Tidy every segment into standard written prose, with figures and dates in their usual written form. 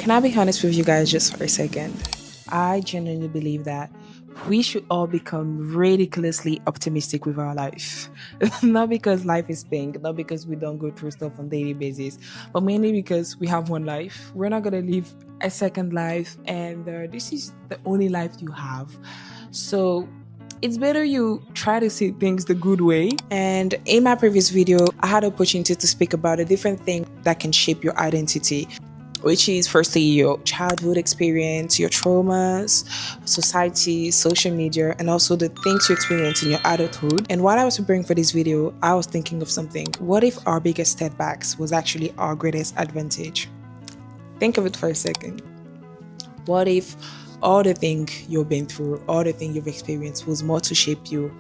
Can I be honest with you guys just for a second? I genuinely believe that we should all become ridiculously optimistic with our life. Not because life is pink, not because we don't go through stuff on a daily basis, but mainly because we have one life. We're not going to live a second life, and this is the only life you have. So it's better you try to see things the good way. And in my previous video, I had the opportunity to speak about a different thing that can shape your identity, which is firstly your childhood experience, your traumas, society, social media, and also the things you experience in your adulthood. And while I was preparing for this video, I was thinking of something. What if our biggest setbacks was actually our greatest advantage? Think of it for a second. What if all the things you've been through, all the things you've experienced was more to shape you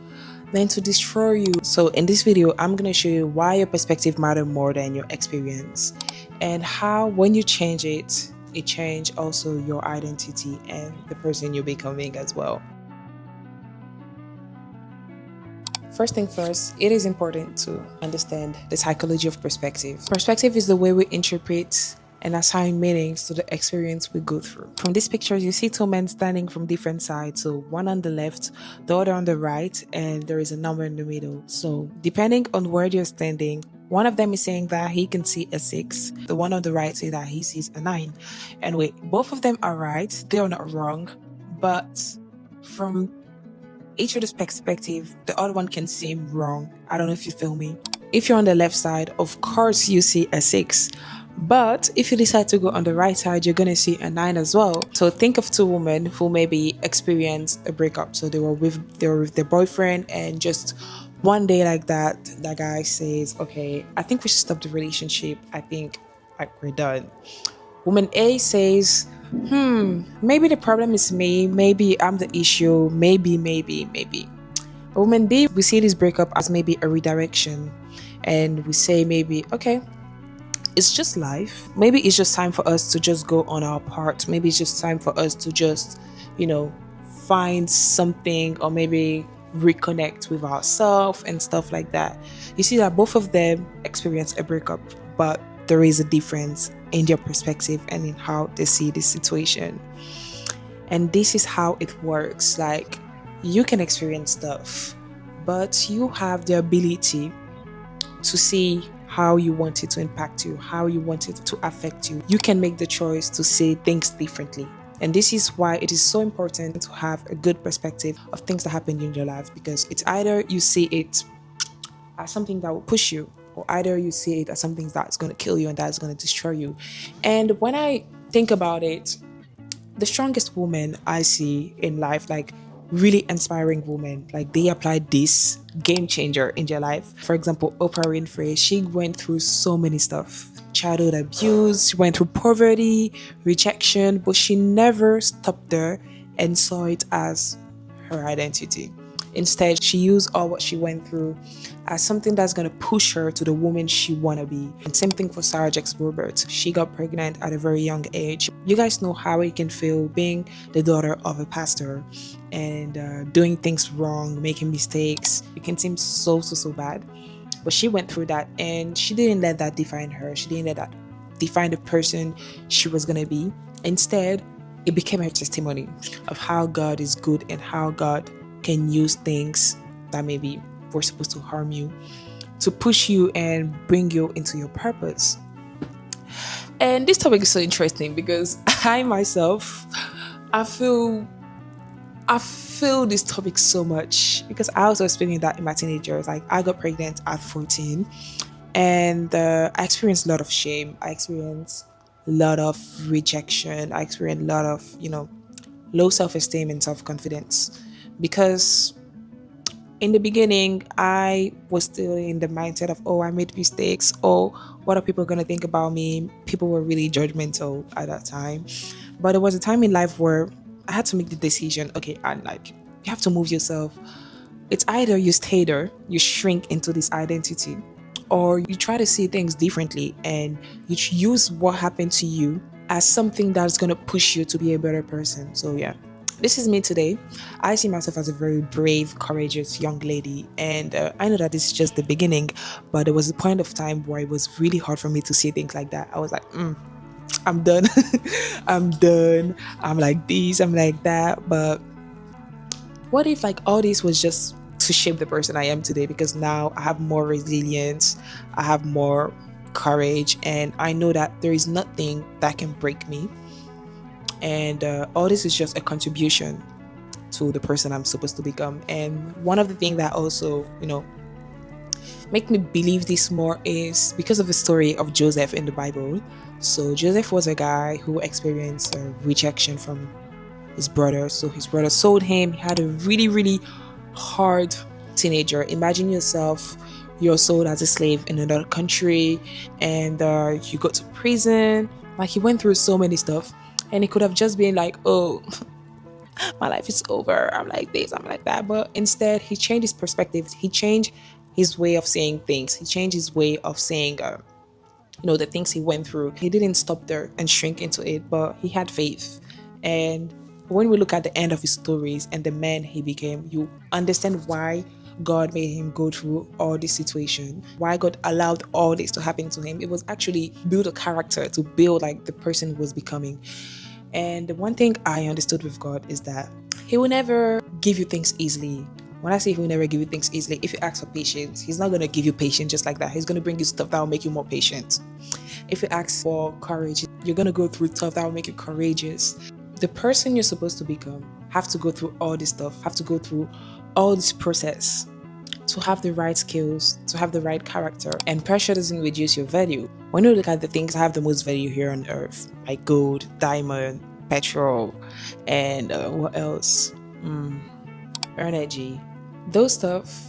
than to destroy you? So in this video, I'm going to show you why your perspective matters more than your experience, and how when you change it, it changes also your identity and the person you're becoming as well. First thing first, it is important to understand the psychology of perspective. Perspective is the way we interpret and assign meanings to the experience we go through. From this picture, you see two men standing from different sides. So one on the left, the other on the right, and there is a number in the middle. So depending on where you're standing, one of them is saying that he can see a 6. The one on the right says that he sees a 9. And wait, both of them are right. They are not wrong. But from each other's perspective, the other one can seem wrong. I don't know if you feel me. If you're on the left side, of course you see a 6. But if you decide to go on the right side, you're going to see a 9 as well. So think of two women who maybe experienced a breakup. So they were with their boyfriend, and just one day like that guy says, okay, I think we should stop the relationship. I think like we're done. Woman A says, maybe the problem is me. Maybe I'm the issue. Maybe. But woman B, we see this breakup as maybe a redirection. And we say maybe, okay, it's just life. Maybe it's just time for us to just go on our part. Maybe it's just time for us to just, find something, or maybe reconnect with ourselves and stuff like that. You see that both of them experience a breakup, but there is a difference in their perspective and in how they see the situation. And this is how it works. Like, you can experience stuff, but you have the ability to see how you want it to impact you, how you want it to affect you. You can make the choice to see things differently. And this is why it is so important to have a good perspective of things that happen in your life, because it's either you see it as something that will push you, or either you see it as something that's going to kill you and that's going to destroy you. And when I think about it, the strongest woman I see in life, like really inspiring women, like they applied this game changer in their life. For example, Oprah Winfrey, she went through so many stuff. Childhood abuse, she went through poverty, rejection, but she never stopped there and saw it as her identity. Instead, she used all what she went through as something that's going to push her to the woman she want to be. And same thing for Sarah Jakes Roberts. She got pregnant at a very young age. You guys know how it can feel being the daughter of a pastor and doing things wrong, making mistakes. It can seem so bad. But she went through that, and she didn't let that define her. She didn't let that define the person she was going to be. Instead, it became her testimony of how God is good and how God can use things that maybe were supposed to harm you to push you and bring you into your purpose. And this topic is so interesting because I myself, I feel this topic so much, because I also experienced that in my teenage years. Like, I got pregnant at 14, and I experienced a lot of shame. I experienced a lot of rejection. I experienced a lot of, low self-esteem and self-confidence, because in the beginning, I was still in the mindset of, oh, I made mistakes. Oh, what are people going to think about me? People were really judgmental at that time. But there was a time in life where I had to make the decision, okay, and like, you have to move yourself. It's either you stay there, you shrink into this identity, or you try to see things differently and you use what happened to you as something that's going to push you to be a better person. So yeah. This is me today. I see myself as a very brave, courageous young lady, and I know that this is just the beginning, but there was a point of time where it was really hard for me to see things like that. I was like, I'm done. I'm done. I'm like this, I'm like that. But what if like all this was just to shape the person I am today? Because now I have more resilience, I have more courage, and I know that there is nothing that can break me. And all this is just a contribution to the person I'm supposed to become. And one of the things that also, make me believe this more is because of the story of Joseph in the Bible. So Joseph was a guy who experienced rejection from his brother. So his brother sold him. He had a really, really hard teenager. Imagine yourself, you're sold as a slave in another country, and you go to prison. Like he went through so many stuff, and he could have just been like, "Oh, my life is over. I'm like this, I'm like that." But instead, he changed his perspective. He changed his way of saying things. He changed his way of saying, the things he went through. He didn't stop there and shrink into it, but he had faith. And when we look at the end of his stories and the man he became, you understand why God made him go through all this situation, why God allowed all this to happen to him. It was actually build a character to build like the person he was becoming. And the one thing I understood with God is that He will never give you things easily. When I say He will never give you things easily, if you ask for patience, He's not going to give you patience just like that. He's going to bring you stuff that will make you more patient. If you ask for courage, you're going to go through stuff that will make you courageous. The person you're supposed to become have to go through all this stuff, have to go through all this process to have the right skills, to have the right character. And pressure doesn't reduce your value. When you look at the things that have the most value here on earth, like gold, diamond, petrol, and what else? Energy. Those stuff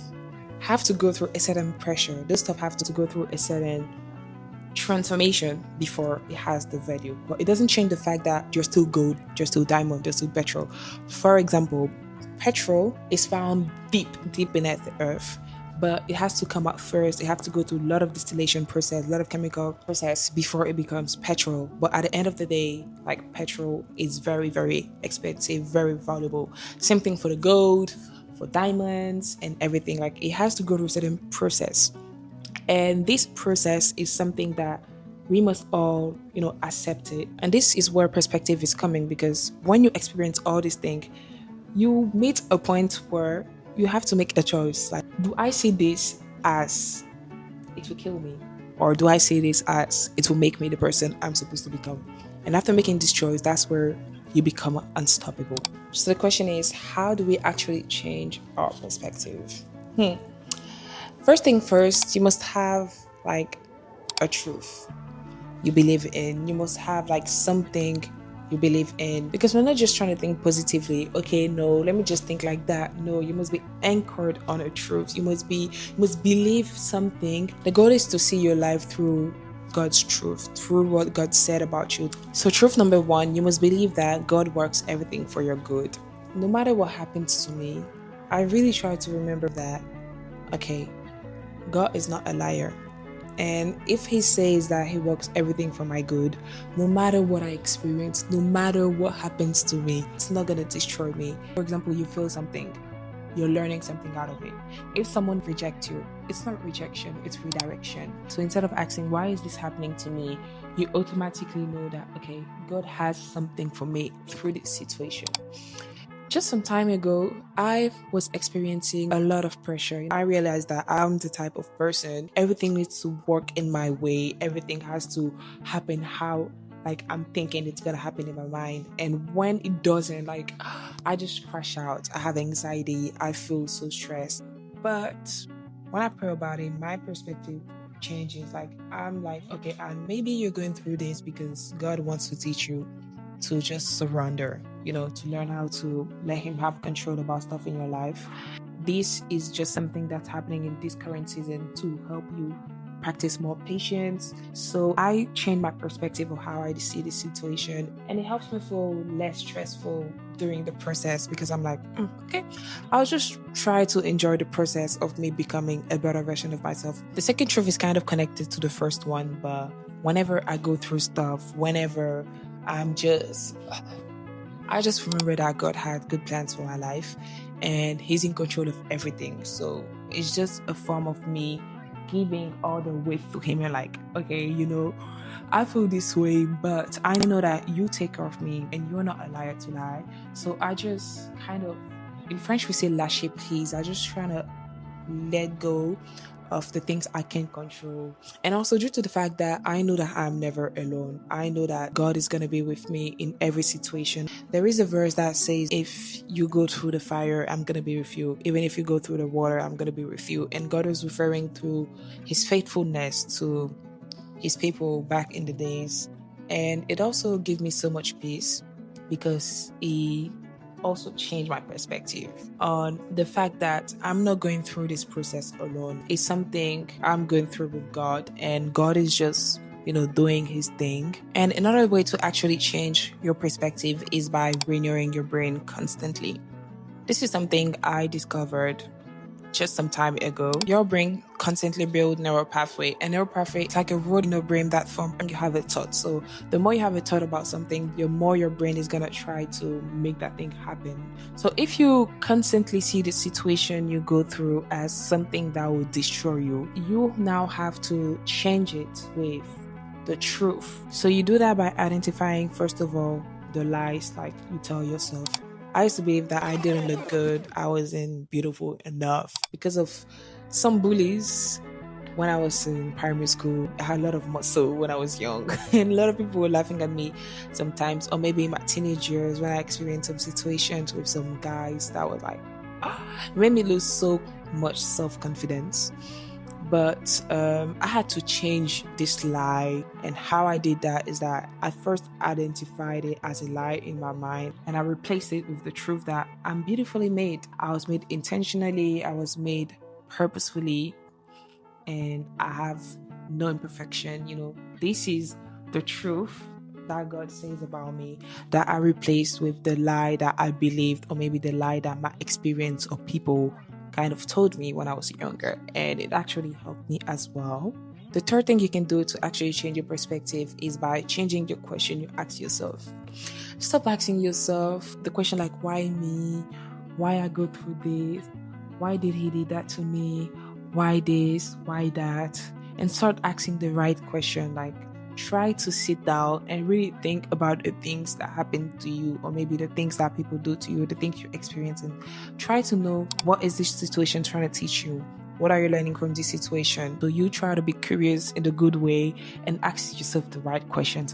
have to go through a certain pressure. Those stuff have to go through a certain transformation before it has the value. But it doesn't change the fact that you're still gold, you're still diamond, you're still petrol. For example, petrol is found deep beneath the earth, but it has to come out first. It has to go through a lot of distillation process, a lot of chemical process before it becomes petrol. But at the end of the day, like petrol is very, very expensive, very valuable. Same thing for the gold, for diamonds and everything. Like it has to go through a certain process. And this process is something that we must all, accept it. And this is where perspective is coming, because when you experience all these things, you meet a point where you have to make a choice. Like, do I see this as it will kill me? Or do I see this as it will make me the person I'm supposed to become? And after making this choice, that's where you become unstoppable. So the question is, how do we actually change our perspective? First thing first, you must have like a truth you believe in. You must have like something you believe in, because we're not just trying to think positively. Okay, no, let me just think like that. No, you must be anchored on a truth. You must believe something. The goal is to see your life through God's truth, through what God said about you. So truth number one, you must believe that God works everything for your good. No matter what happens to me, I really try to remember that, okay, God is not a liar. And if He says that He works everything for my good, no matter what I experience, no matter what happens to me, it's not going to destroy me. For example, you feel something, you're learning something out of it. If someone rejects you, it's not rejection, it's redirection. So instead of asking, why is this happening to me? You automatically know that, okay, God has something for me through this situation. Just some time ago, I was experiencing a lot of pressure. I realized that I'm the type of person, everything needs to work in my way. Everything has to happen how like I'm thinking it's gonna happen in my mind. And when it doesn't, like I just crash out. I have anxiety. I feel so stressed. But when I pray about it, my perspective changes. Like I'm like, okay, and maybe you're going through this because God wants to teach you to just surrender, to learn how to let Him have control about stuff in your life. This is just something that's happening in this current season to help you practice more patience. So I change my perspective of how I see the situation, and it helps me feel less stressful during the process, because I'm like, okay, I'll just try to enjoy the process of me becoming a better version of myself. The second truth is kind of connected to the first one, but whenever I go through stuff, whenever I just remember that God had good plans for my life and He's in control of everything. So it's just a form of me giving all the weight to him and like, okay, I feel this way, but I know that you take care of me and you're not a liar to lie. So I just kind of, in French we say lâcher prise. I just trying to let go of the things I can't control. And also due to the fact that I know that I'm never alone. I know that God is going to be with me in every situation. There is a verse that says, if you go through the fire, I'm going to be with you. Even if you go through the water, I'm going to be with you. And God is referring to his faithfulness to his people back in the days. And it also gave me so much peace because he also changed my perspective on the fact that I'm not going through this process alone. It's something I'm going through with God, and God is just doing his thing. And another way to actually change your perspective is by renewing your brain constantly. This is something I discovered just some time ago. Your brain constantly builds neural pathway. A neural pathway is like a road in your brain that forms when you have a thought. So the more you have a thought about something, the more your brain is gonna try to make that thing happen. So if you constantly see the situation you go through as something that will destroy you, you now have to change it with the truth. So you do that by identifying, first of all, the lies like you tell yourself. I used to believe that I didn't look good, I wasn't beautiful enough because of some bullies. When I was in primary school, I had a lot of muscle when I was young, and a lot of people were laughing at me sometimes, or maybe in my teenage years when I experienced some situations with some guys that were like, made me lose so much self-confidence. But I had to change this lie. And how I did that is that I first identified it as a lie in my mind, and I replaced it with the truth that I'm beautifully made. I was made intentionally, I was made purposefully, and I have no imperfection. This is the truth that God says about me, that I replaced with the lie that I believed, or maybe the lie that my experience or people kind of told me when I was younger, and it actually helped me as well. The third thing you can do to actually change your perspective is by changing the question you ask yourself. Stop asking yourself the question like, why me? Why I go through this? Why did he do that to me? Why this? Why that? And start asking the right question. Like, try to sit down and really think about the things that happen to you, or maybe the things that people do to you, the things you're experiencing. Try to know, what is this situation trying to teach you? What are you learning from this situation? So you try to be curious in the good way and ask yourself the right questions.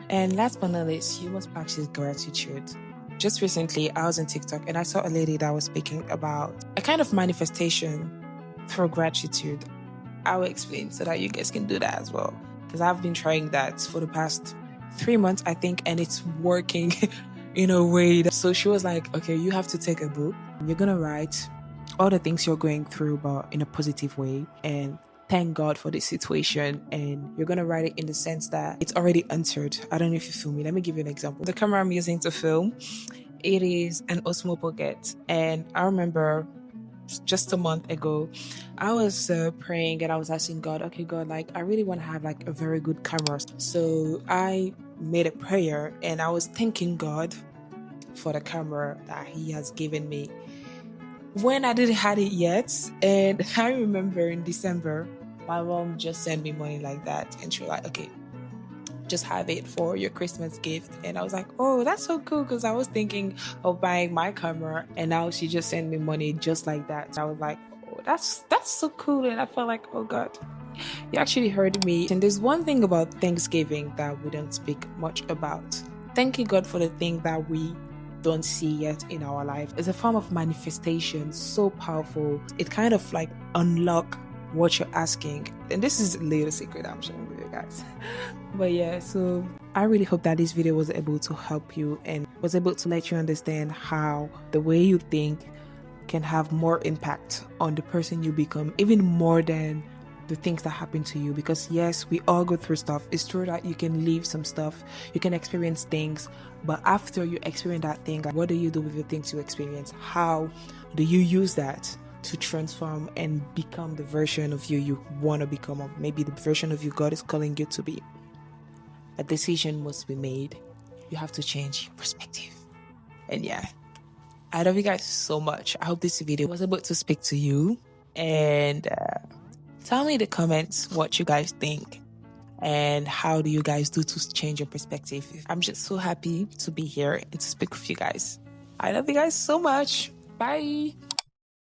And last but not least, you must practice gratitude. Just recently, I was on TikTok and I saw a lady that was speaking about a kind of manifestation through gratitude. I will explain so that you guys can do that as well, because I've been trying that for the past 3 months, I think, and it's working in a way. So she was like, okay, you have to take a book. You're going to write all the things you're going through, but in a positive way, and thank God for this situation. And you're going to write it in the sense that it's already answered. I don't know if you feel me. Let me give you an example. The camera I'm using to film, it is an Osmo Pocket. And I remember just a month ago, I was praying and I was asking God, okay, God, like, I really want to have like a very good camera. So I made a prayer and I was thanking God for the camera that he has given me when I didn't have it yet. And I remember in December, my mom just sent me money like that, and she was like, okay, just have it for your Christmas gift. And I was like, oh, that's so cool, because I was thinking of buying my camera, and now she just sent me money just like that. So I was like, oh, that's so cool. And I felt like, oh God, you actually heard me. And there's one thing about Thanksgiving that we don't speak much about. Thanking God for the thing that we don't see yet in our life is a form of manifestation, so powerful. It kind of like unlock what you're asking. And this is a little secret I'm sharing with you guys. But yeah, so I really hope that this video was able to help you and was able to let you understand how the way you think can have more impact on the person you become, even more than the things that happen to you. Because yes, we all go through stuff. It's true that you can leave some stuff, you can experience things, but after you experience that thing, what do you do with the things you experience? How do you use that to transform and become the version of you want to become, or maybe the version of you God is calling you to be? A decision must be made. You have to change your perspective. And yeah, I love you guys so much. I hope this video was able to speak to you. And Tell me in the comments what you guys think and how do you guys do to change your perspective. I'm just so happy to be here and to speak with you guys. I love you guys so much. Bye.